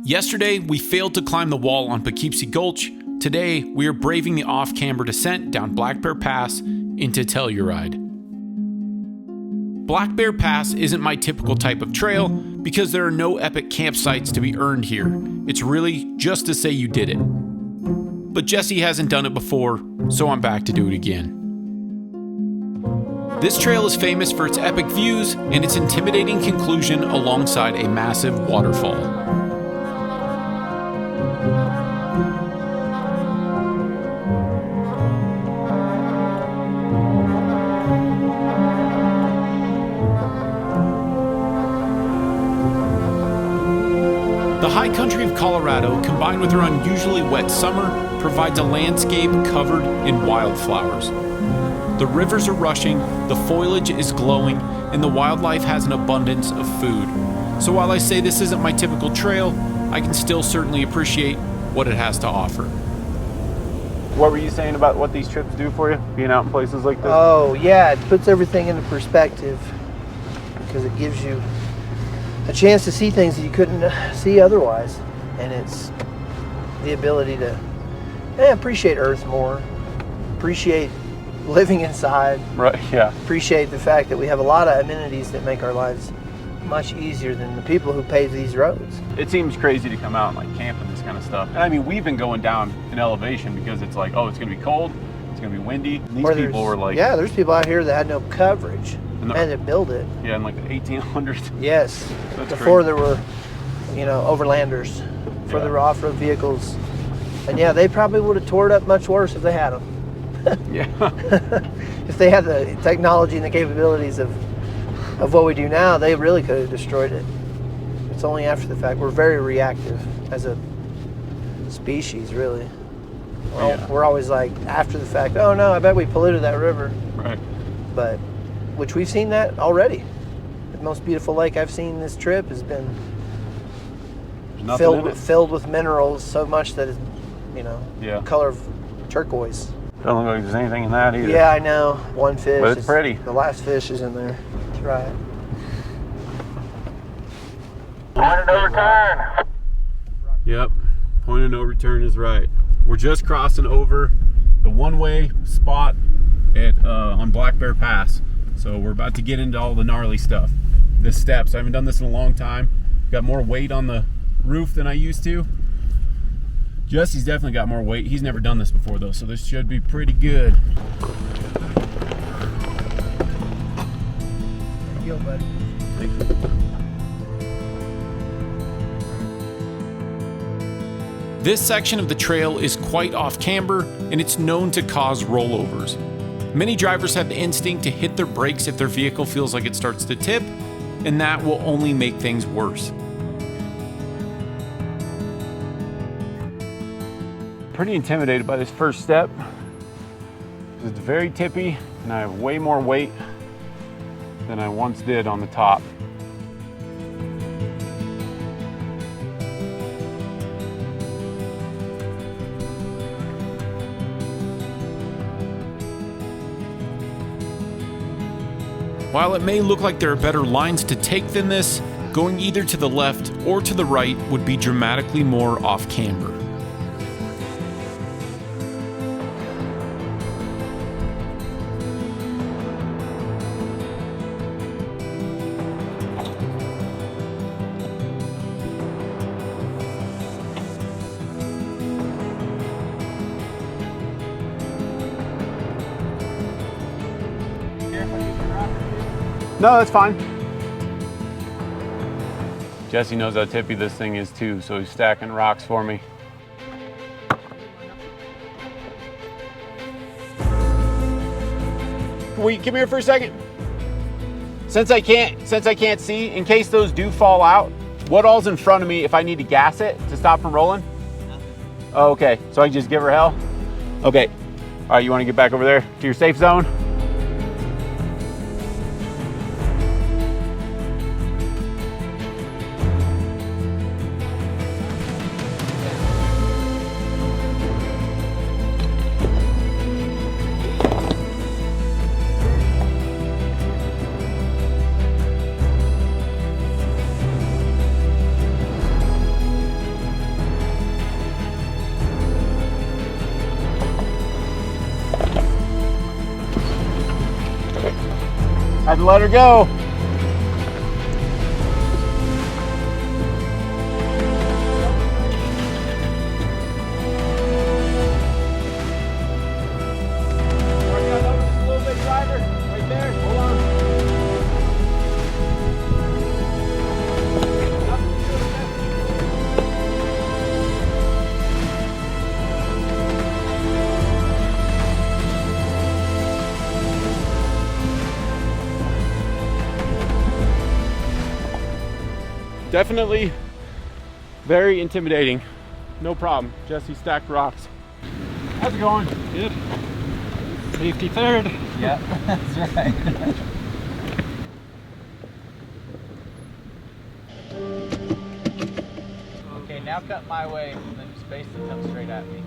Yesterday, we failed to climb the wall on Poughkeepsie Gulch. Today, we are braving the off-camber descent down Black Bear Pass into Telluride. Black Bear Pass isn't my typical type of trail because there are no epic campsites to be earned here. It's really just to say you did it. But Jesse hasn't done it before, so I'm back to do it again. This trail is famous for its epic views and its intimidating conclusion alongside a massive waterfall. The high country of Colorado, combined with her unusually wet summer, provides a landscape covered in wildflowers. The rivers are rushing, the foliage is glowing, and the wildlife has an abundance of food. So while I say this isn't my typical trail, I can still certainly appreciate what it has to offer. What were you saying about what these trips do for you, being out in places like this? Oh, yeah, it puts everything into perspective because it gives you a chance to see things that you couldn't see otherwise. And it's the ability to appreciate Earth more, appreciate living inside. Right, yeah. Appreciate the fact that we have a lot of amenities that make our lives much easier than the people who pave these roads. It seems crazy to come out and like camp and this kind of stuff. And I mean, we've been going down in elevation because it's like, oh, it's gonna be cold, it's gonna be windy. And these people were like... Yeah, there's people out here that had no coverage and to build it. Yeah, in like the 1800s. Yes, That's before crazy. There were, overlanders, before there were off-road vehicles. And yeah, they probably would have tore it up much worse if they had them. Yeah. If they had the technology and the capabilities of what we do now, they really could have destroyed it. It's only after the fact. We're very reactive as a species, really. We're always like, after the fact, oh no, I bet we polluted that river. Right. But, which we've seen that already. The most beautiful lake I've seen this trip has been filled with minerals so much that it's, color of turquoise. Don't look like there's anything in that either. Yeah, I know. One fish. But it's pretty. The last fish is in there. That's right. Point of no return. Yep. Point of no return is right. We're just crossing over the one-way spot on Black Bear Pass. So we're about to get into all the gnarly stuff. The steps. I haven't done this in a long time. Got more weight on the roof than I used to. Jesse's definitely got more weight. He's never done this before though, so this should be pretty good. There you go, buddy. Thank you. This section of the trail is quite off-camber, and it's known to cause rollovers. Many drivers have the instinct to hit their brakes if their vehicle feels like it starts to tip, and that will only make things worse. Pretty intimidated by this first step because it's very tippy and I have way more weight than I once did on the top. While it may look like there are better lines to take than this, going either to the left or to the right would be dramatically more off-camber. No, that's fine. Jesse knows how tippy this thing is too, so he's stacking rocks for me. Wait, come here for a second. Since I can't see, in case those do fall out, what all's in front of me if I need to gas it to stop from rolling? Oh, okay, so I can just give her hell? Okay, all right, you wanna get back over there to your safe zone? to let her go. Definitely very intimidating. No problem. Jesse stacked rocks. How's it going? Good. Safety third. Yeah, that's right. Okay, now cut my way and then just basically come straight at me.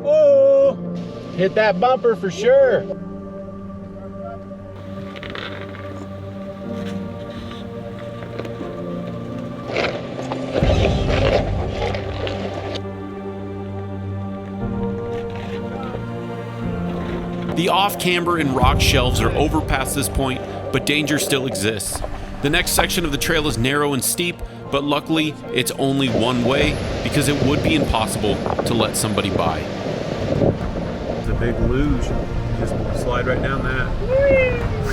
Oh, hit that bumper for sure. The off-camber and rock shelves are over past this point, but danger still exists. The next section of the trail is narrow and steep, but luckily it's only one way because it would be impossible to let somebody by. It's a big luge. Just slide right down that.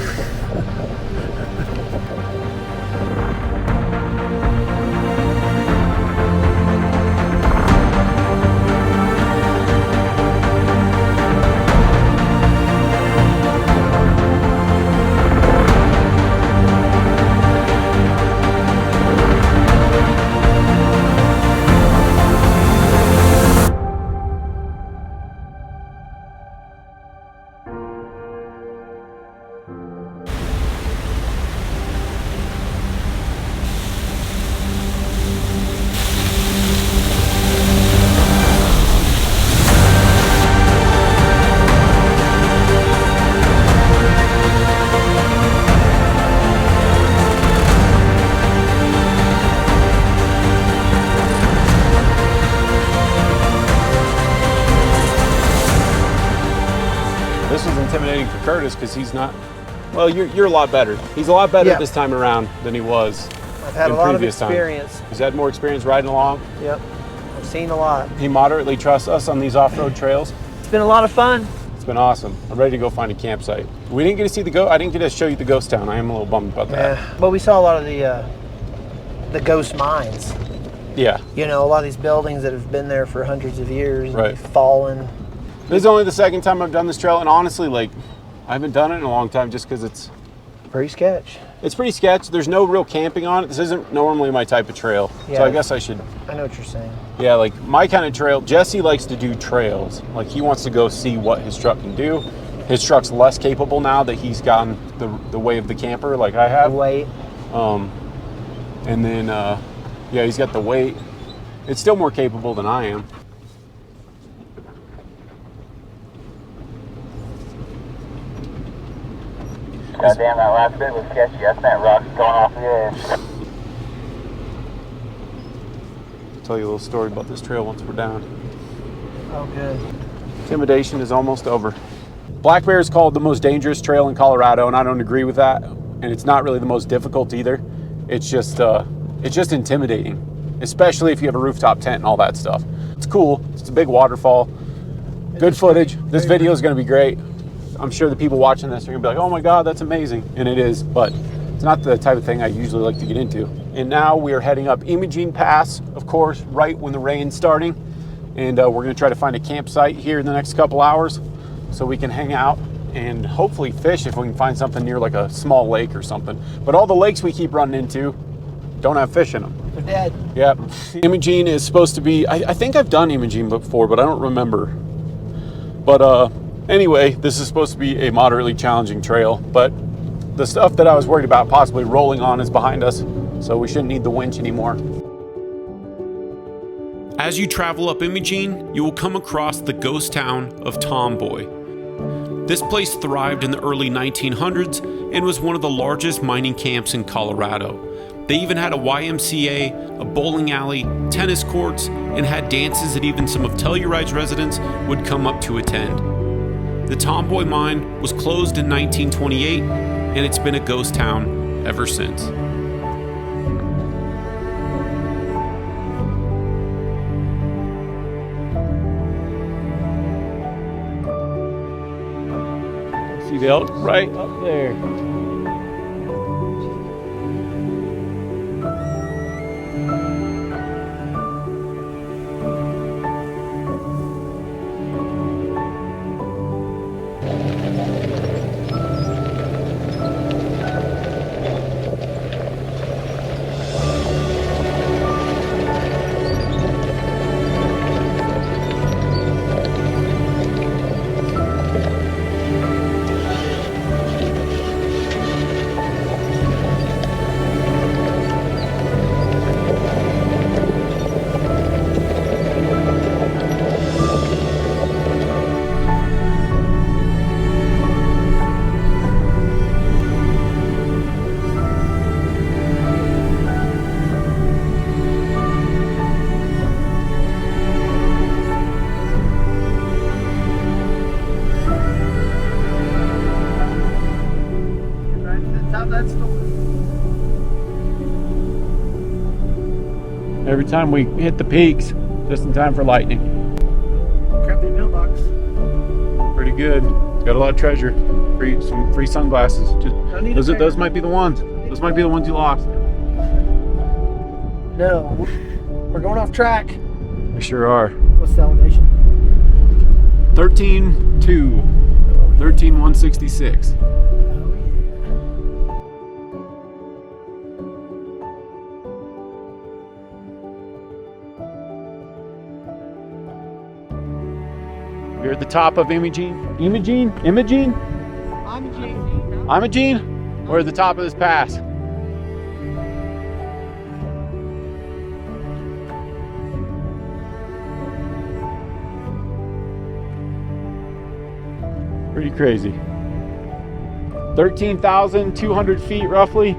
This was intimidating for Curtis because he's not, well, you're a lot better. He's a lot better Yeah. this time around than he was I've had in a lot of previous times. experience. He's had more experience riding along. Yep, I've seen a lot. He moderately trusts us on these off-road trails. It's been a lot of fun. It's been awesome. I'm ready to go find a campsite. We didn't get to see the I didn't get to show you the ghost town. I am a little bummed about that. Yeah, but we saw a lot of the ghost mines. Yeah. You know, a lot of these buildings that have been there for hundreds of years, and Right. they've fallen. This is only the second time I've done this trail, and honestly, like, I haven't done it in a long time just because it's Pretty sketch. pretty sketch. There's no real camping on it. This isn't normally my type of trail. So Yeah. I guess I should, I know what you're saying. yeah, like my kind of trail, Jesse likes to do trails. Like he wants to go see what his truck can do. His truck's less capable now that he's gotten the way of the camper like I have. Wait. And then, yeah, he's got the weight. It's still more capable than I am. God damn, that last bit was sketchy. I spent rocks going off the edge. I'll tell you a little story about this trail once we're down. Oh, good. Intimidation is almost over. Black Bear is called the most dangerous trail in Colorado, and I don't agree with that. And it's not really the most difficult either. It's just intimidating, especially if you have a rooftop tent and all that stuff. It's cool. It's a big waterfall. Good footage. This video is going to be great. I'm sure the people watching this are going to be like, oh my God, that's amazing. And it is, but it's not the type of thing I usually like to get into. And now we are heading up Imogene Pass, of course, right when the rain's starting. And we're going to try to find a campsite here in the next couple hours so we can hang out and hopefully fish if we can find something near like a small lake or something. But all the lakes we keep running into don't have fish in them. They're dead. Yep. Imogene is supposed to be, I think I've done Imogene before, but I don't remember. But anyway, this is supposed to be a moderately challenging trail, but the stuff that I was worried about possibly rolling on is behind us, so we shouldn't need the winch anymore. As you travel up Imogene, you will come across the ghost town of Tomboy. This place thrived in the early 1900s and was one of the largest mining camps in Colorado. They even had a YMCA, a bowling alley, tennis courts, and had dances that even some of Telluride's residents would come up to attend. The Tomboy mine was closed in 1928, and it's been a ghost town ever since. See the elk right up there. Every time we hit the peaks, just in time for lightning. Crappy mailbox. Pretty good. Got a lot of treasure. Some free sunglasses. Those might be the ones. Those might be the ones you lost. No, we're going off track. They sure are. What's the elevation? 13,2. 13,166. We're at the top of Imogene. Imogene? We're at the top of this pass. Pretty crazy. 13,200 feet roughly.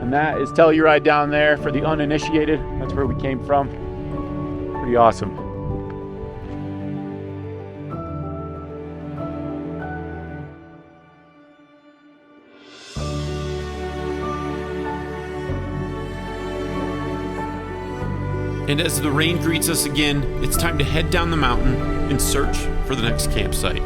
And that is Telluride down there for the uninitiated. That's where we came from. Pretty awesome. And as the rain greets us again, it's time to head down the mountain and search for the next campsite.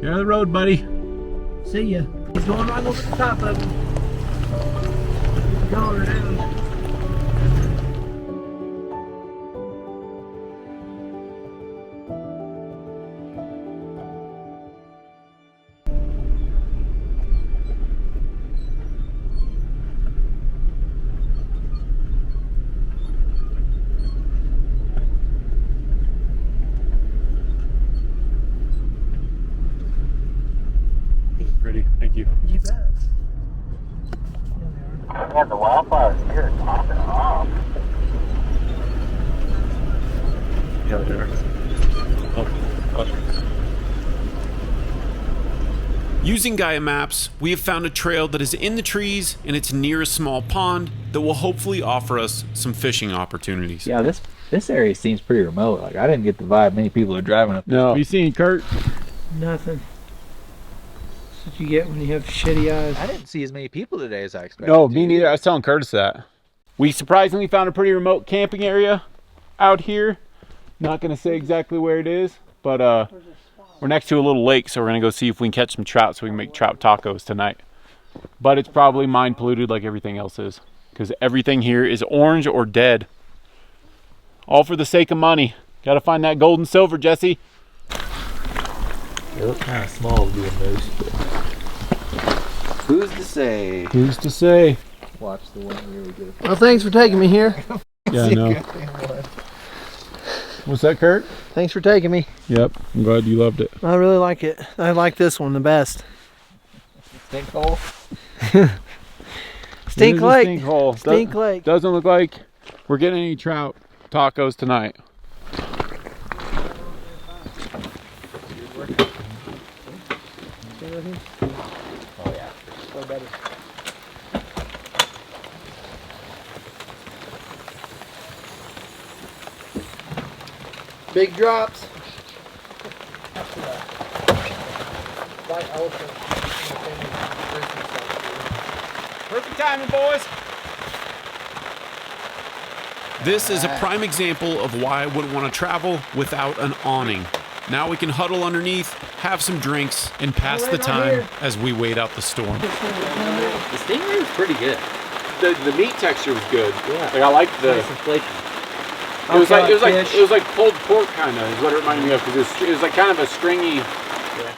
Get on the road, buddy. See ya. He's going right over the top of him. Going down. Pretty. Thank you. You bet. Man, the wildfires here are popping off. Yeah, they are. Using Gaia Maps, we have found a trail that is in the trees and it's near a small pond that will hopefully offer us some fishing opportunities. Yeah, this area seems pretty remote. Like I didn't get the vibe many people are driving up. No. Have you seen Kurt? Nothing. That's what you get when you have shitty eyes. I didn't see as many people today as I expected. No, me neither. I was telling Curtis that. We surprisingly found a pretty remote camping area out here. Not going to say exactly where it is, but we're next to a little lake, so we're going to go see if we can catch some trout so we can make trout tacos tonight. but it's probably mine polluted like everything else is, because everything here is orange or dead. All for the sake of money. Gotta find that gold and silver, Jesse. They look kind of small doing those. Who's to say? Who's to say? Watch the one where we get it. Well, thanks for taking me here. Yeah, I know. What's that, Kurt? Thanks for taking me. Yep, I'm glad you loved it. I really like it. I like this one the best. Stink hole? Stink It is a Lake. Stink hole. Stink Lake. Doesn't look like we're getting any trout tacos tonight. Oh yeah. Big drops. Perfect timing, boys. This is a prime example of why I wouldn't want to travel without an awning. Now we can huddle underneath, have some drinks, and pass the time as we wait out the storm. The stingray was pretty good. The meat texture was good. Yeah. Like I like the. Nice and flaky. It was like pulled pork kind of is what it reminded me of, because it was like kind of a stringy. Yeah.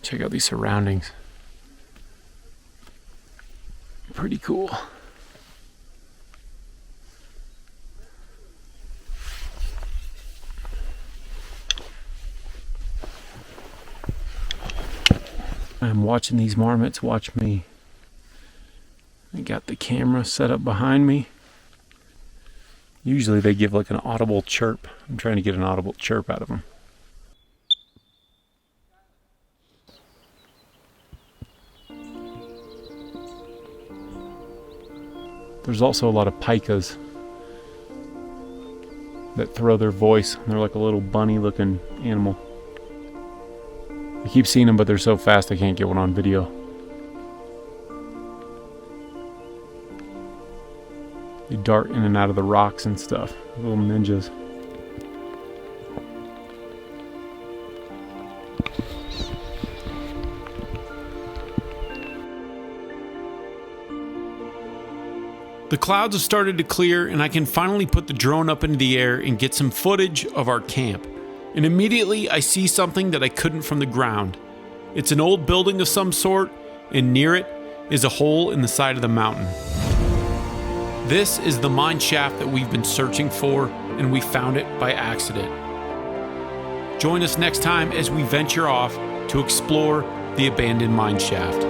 Check out these surroundings. Pretty cool. I'm watching these marmots watch me. I got the camera set up behind me. Usually they give like an audible chirp. I'm trying to get an audible chirp out of them. There's also a lot of pikas that throw their voice. They're like a little bunny looking animal. I keep seeing them, but they're so fast I can't get one on video. They dart in and out of the rocks and stuff. Little ninjas. The clouds have started to clear, and I can finally put the drone up into the air and get some footage of our camp. And immediately I see something that I couldn't from the ground. It's an old building of some sort, and near it is a hole in the side of the mountain. This is the mine shaft that we've been searching for, and we found it by accident. Join us next time as we venture off to explore the abandoned mine shaft.